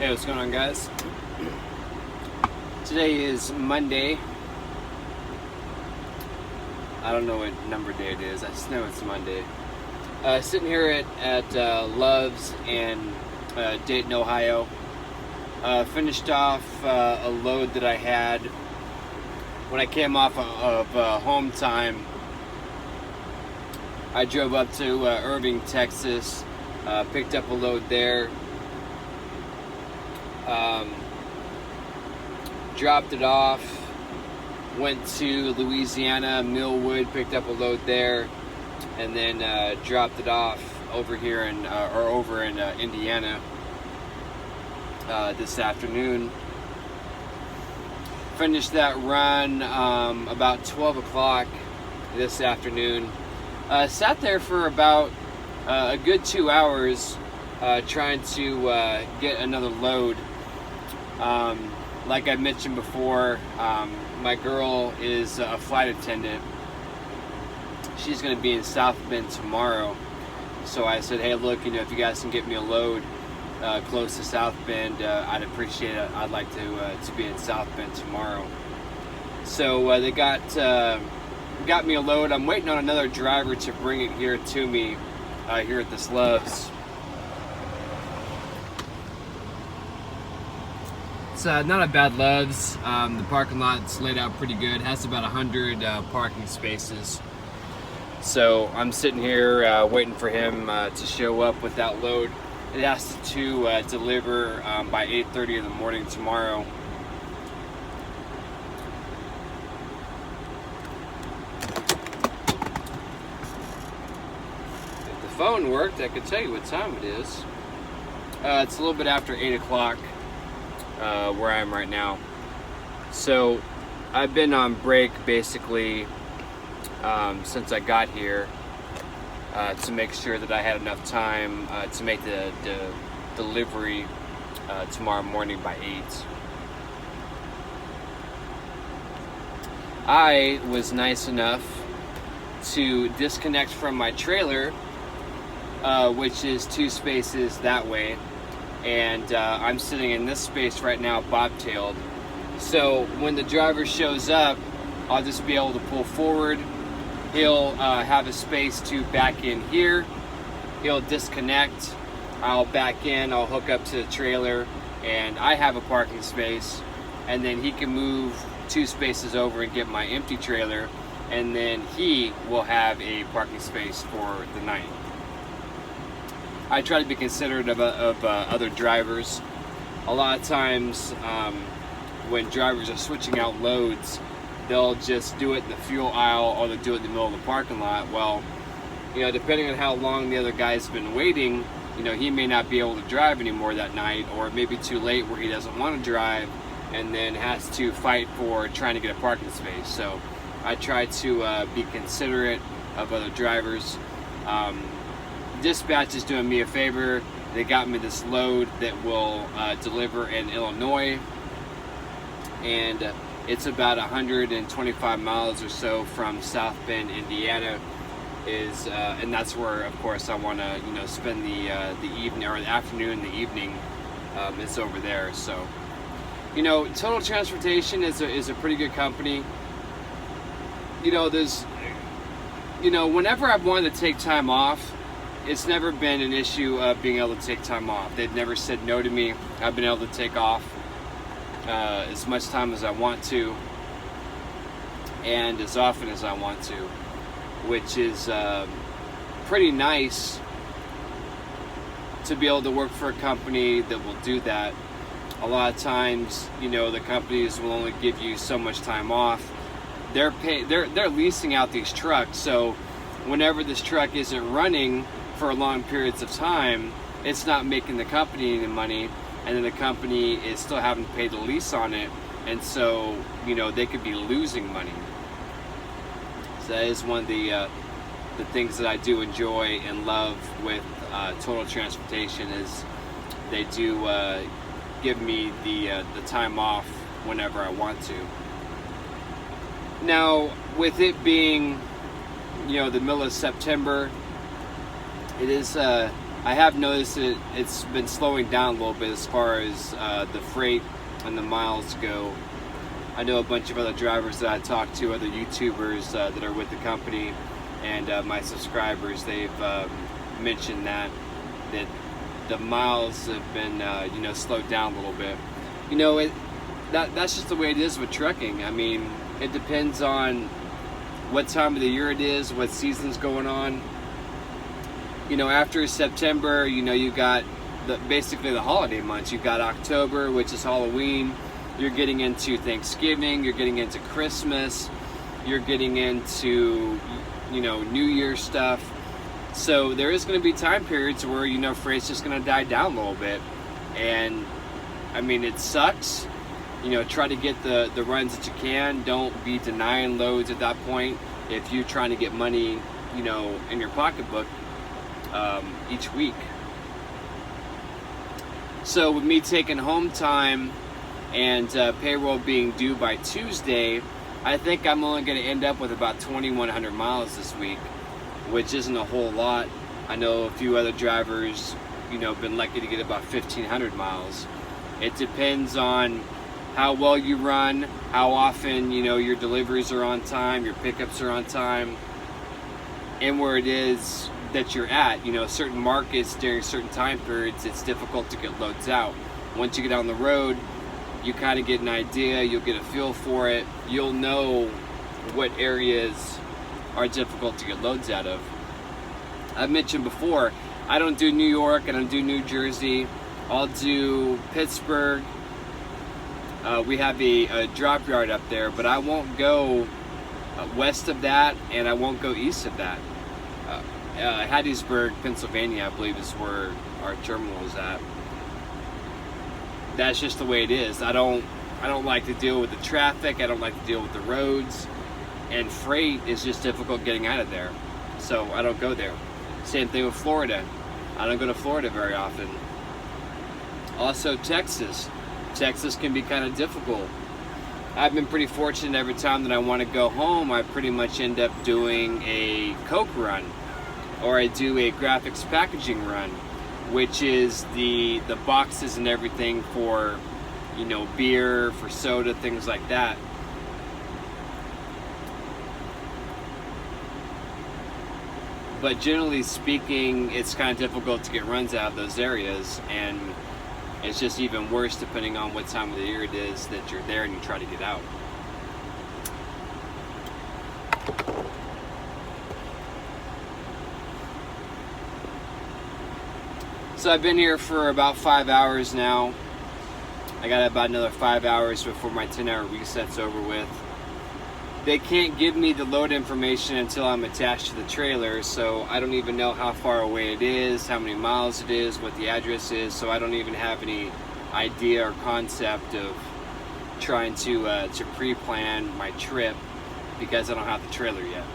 Hey, what's going on, guys? Today is Monday. I don't know what number day it is. I just know it's Monday. Sitting here at Love's in Dayton, Ohio. Finished off a load that I had when I came off of home time. I drove up to Irving, Texas, picked up a load there. Dropped it off, went to Louisiana, Millwood, picked up a load there, and then dropped it off over here in Indiana this afternoon. Finished that run about 12 o'clock this afternoon. Sat there for about a good 2 hours trying to get another load. Like I mentioned before, my girl is a flight attendant. She's going to be in South Bend tomorrow. So I said, hey, look, if you guys can get me a load close to South Bend, I'd appreciate it. I'd like to be in South Bend tomorrow. So they got me a load. I'm waiting on another driver to bring it here to me here at this Love's. It's not a bad Love's. The parking lot's laid out pretty good. It has about 100 parking spaces. So I'm sitting here waiting for him to show up with that load. It has to deliver by 8:30 in the morning tomorrow. If the phone worked, I could tell you what time it is. It's a little bit after 8 o'clock. Where I am right now. So I've been on break basically since I got here to make sure that I had enough time to make the delivery tomorrow morning by 8. I was nice enough to disconnect from my trailer, which is 2 spaces that way. And I'm sitting in this space right now, bobtailed. So when the driver shows up, I'll just be able to pull forward. He'll have a space to back in here. He'll disconnect. I'll back in. I'll hook up to the trailer, and I have a parking space. And then he can move 2 spaces over and get my empty trailer, and then he will have a parking space for the night. I try to be considerate of other drivers. A lot of times when drivers are switching out loads, they'll just do it in the fuel aisle or they'll do it in the middle of the parking lot. Well, depending on how long the other guy's been waiting, he may not be able to drive anymore that night, or it may be too late where he doesn't want to drive and then has to fight for trying to get a parking space. So I try to be considerate of other drivers. Dispatch is doing me a favor. They got me this load that will deliver in Illinois, and it's about 125 miles or so from South Bend, Indiana. And that's where, of course, I want to spend the evening or the afternoon, the evening. It's over there. So Total Transportation is a pretty good company. There's whenever I've wanted to take time off, it's never been an issue of being able to take time off. They've never said no to me. I've been able to take off as much time as I want to and as often as I want to, which is pretty nice to be able to work for a company that will do that. A lot of times, the companies will only give you so much time off. They're leasing out these trucks, so whenever this truck isn't running for long periods of time, it's not making the company any money, and then the company is still having to pay the lease on it, and so they could be losing money. So that is one of the things that I do enjoy and love with Total Transportation, is they do give me the time off whenever I want to. Now, with it being the middle of September, it is I have noticed it's been slowing down a little bit as far as the freight and the miles go. I know a bunch of other drivers that I talk to, other YouTubers that are with the company, and my subscribers, they've mentioned that the miles have been slowed down a little bit. That's just the way it is with trucking. I mean, it depends on what time of the year it is, what season's going on. After September, you got basically the holiday months. You've got October, which is Halloween. You're getting into Thanksgiving. You're getting into Christmas. You're getting into, New Year stuff. So there is going to be time periods where, freight's just going to die down a little bit. And, I mean, it sucks. Try to get the runs that you can. Don't be denying loads at that point if you're trying to get money, in your pocketbook each week. So with me taking home time and payroll being due by Tuesday, I think I'm only going to end up with about 2,100 miles this week, which isn't a whole lot. I know a few other drivers, been lucky to get about 1,500 miles. It depends on how well you run, how often, your deliveries are on time, your pickups are on time, and where it is that you're at. Certain markets during certain time periods, it's difficult to get loads out. Once you get on the road, you kind of get an idea, you'll get a feel for it, you'll know what areas are difficult to get loads out of. I've mentioned before, I don't do New York, I don't do New Jersey, I'll do Pittsburgh. We have a drop yard up there, but I won't go west of that, and I won't go east of that. Hattiesburg, Pennsylvania, I believe is where our terminal is at. That's just the way it is. I don't like to deal with the traffic. I don't like to deal with the roads, and freight is just difficult getting out of there. So I don't go there. Same thing with Florida. I don't go to Florida very often. Also Texas. Texas can be kind of difficult. I've been pretty fortunate every time that I want to go home, I pretty much end up doing a Coke run, or I do a graphics packaging run, which is the boxes and everything for, beer, for soda, things like that. But generally speaking, it's kind of difficult to get runs out of those areas, and it's just even worse depending on what time of the year it is that you're there and you try to get out. So I've been here for about 5 hours now. I got about another 5 hours before my 10-hour reset's over with. They can't give me the load information until I'm attached to the trailer, so I don't even know how far away it is, how many miles it is, what the address is, so I don't even have any idea or concept of trying to pre-plan my trip because I don't have the trailer yet.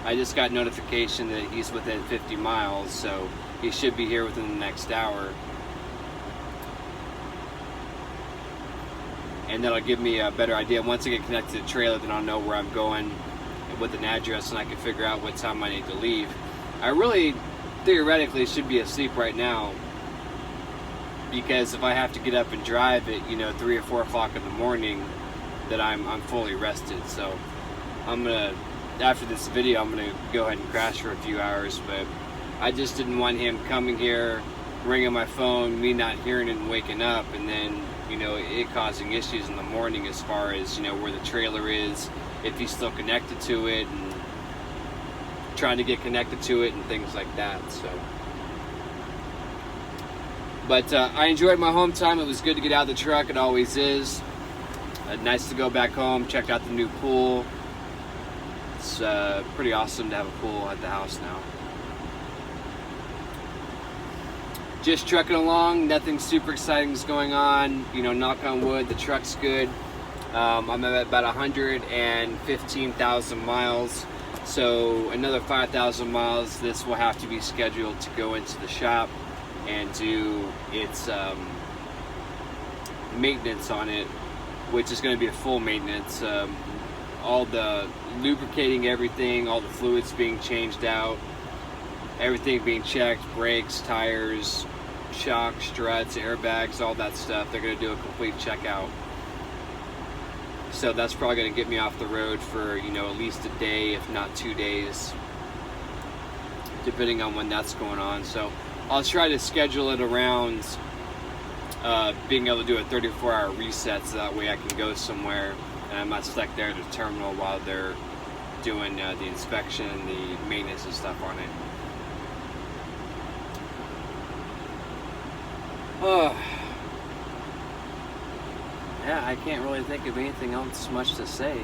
I just got notification that he's within 50 miles, so he should be here within the next hour. And that'll give me a better idea. Once I get connected to the trailer, then I'll know where I'm going with an address, and I can figure out what time I need to leave. I really, theoretically, should be asleep right now, because if I have to get up and drive at 3 or 4 o'clock in the morning, that I'm fully rested. So I'm gonna, after this video, I'm gonna go ahead and crash for a few hours. But I just didn't want him coming here, ringing my phone, me not hearing it and waking up, and then it causing issues in the morning as far as where the trailer is, if he's still connected to it, and trying to get connected to it and things like that. So, but I enjoyed my home time. It was good to get out of the truck. It always is. Nice to go back home, check out the new pool. It's pretty awesome to have a pool at the house now. Just trucking along, nothing super exciting is going on. Knock on wood, the truck's good. I'm at about 115,000 miles. So another 5,000 miles, this will have to be scheduled to go into the shop and do its maintenance on it, which is going to be a full maintenance. All the lubricating, everything, all the fluids being changed out. everything being checked, brakes, tires, shocks, struts, airbags, all that stuff. They're going to do a complete checkout. So that's probably going to get me off the road for, you know, at least a day, if not 2 days, depending on when that's going on. So I'll try to schedule it around being able to do a 34-hour reset, so that way I can go somewhere and I'm not stuck there at the terminal while they're doing the inspection and the maintenance and stuff on it. Yeah, I can't really think of anything else much to say.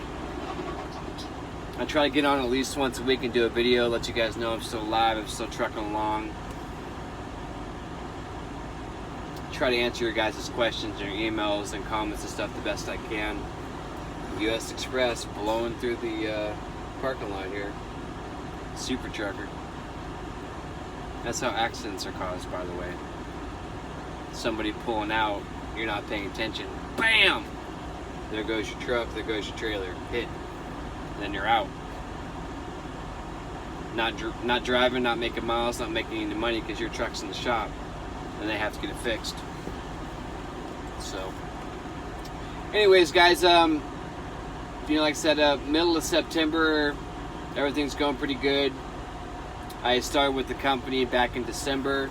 I try to get on at least once a week and do a video, let you guys know I'm still alive, I'm still trucking along. Try to answer your guys' questions and your emails and comments and stuff the best I can. US Express blowing through the parking lot here. Super trucker. That's how accidents are caused, by the way. Somebody pulling out, you're not paying attention. BAM! There goes your truck, there goes your trailer. Hit. And then you're out. Not driving, not making miles, not making any money because your truck's in the shop. And they have to get it fixed. So, anyways, guys, you know, like I said, middle of September, everything's going pretty good. I started with the company back in December,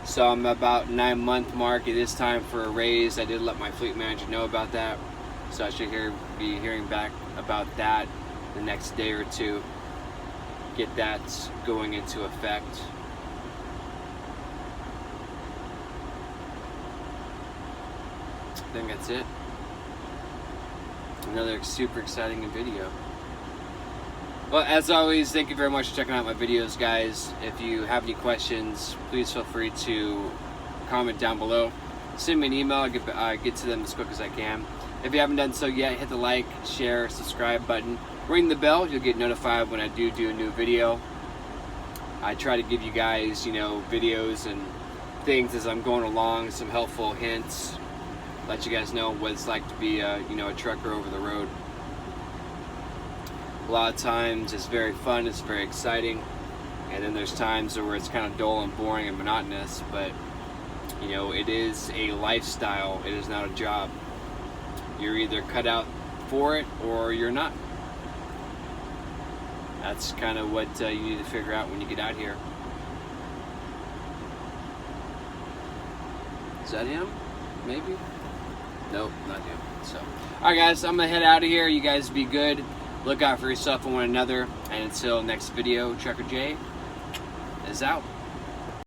so I'm about 9-month mark. It is time for a raise. I did let my fleet manager know about that, so I should be hearing back about that the next day or two. Get that going into effect. I think that's it. Another super exciting video. Well, as always, thank you very much for checking out my videos, guys. If you have any questions, please feel free to comment down below. Send me an email. I'll get to them as quick as I can. If you haven't done so yet, hit the like, share, subscribe button. Ring the bell. You'll get notified when I do a new video. I try to give you guys, you know, videos and things as I'm going along, some helpful hints. Let you guys know what it's like to be you know, a trucker over the road. A lot of times it's very fun, it's very exciting, and then there's times where it's kind of dull and boring and monotonous, but you know, it is a lifestyle, it is not a job. You're either cut out for it or you're not. That's kind of what you need to figure out when you get out here. Is that him? Maybe? Nope, not him. So, alright guys, I'm gonna head out of here. You guys be good. Look out for yourself and one another. And until next video, Trucker J is out.